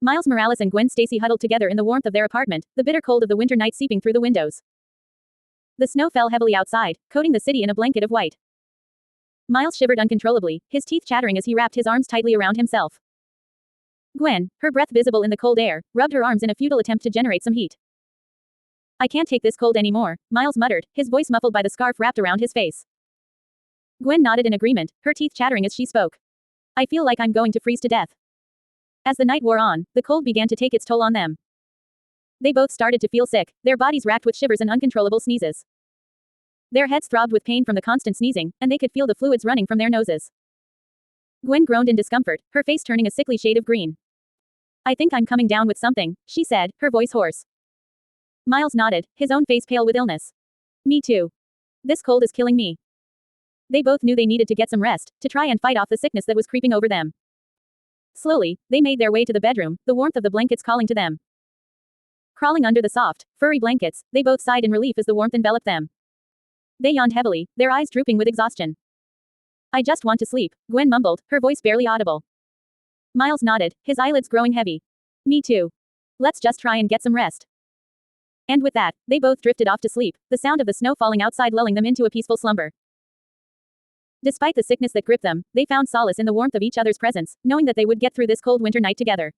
Miles Morales and Gwen Stacy huddled together in the warmth of their apartment, the bitter cold of the winter night seeping through the windows. The snow fell heavily outside, coating the city in a blanket of white. Miles shivered uncontrollably, his teeth chattering as he wrapped his arms tightly around himself. Gwen, her breath visible in the cold air, rubbed her arms in a futile attempt to generate some heat. "I can't take this cold anymore," Miles muttered, his voice muffled by the scarf wrapped around his face. Gwen nodded in agreement, her teeth chattering as she spoke. "I feel like I'm going to freeze to death." As the night wore on, the cold began to take its toll on them. They both started to feel sick, their bodies racked with shivers and uncontrollable sneezes. Their heads throbbed with pain from the constant sneezing, and they could feel the fluids running from their noses. Gwen groaned in discomfort, her face turning a sickly shade of green. "I think I'm coming down with something," she said, her voice hoarse. Miles nodded, his own face pale with illness. "Me too. This cold is killing me." They both knew they needed to get some rest, to try and fight off the sickness that was creeping over them. Slowly, they made their way to the bedroom, the warmth of the blankets calling to them. Crawling under the soft, furry blankets, they both sighed in relief as the warmth enveloped them. They yawned heavily, their eyes drooping with exhaustion. "I just want to sleep," Gwen mumbled, her voice barely audible. Miles nodded, his eyelids growing heavy. "Me too. Let's just try and get some rest." And with that, they both drifted off to sleep, the sound of the snow falling outside lulling them into a peaceful slumber. Despite the sickness that gripped them, they found solace in the warmth of each other's presence, knowing that they would get through this cold winter night together.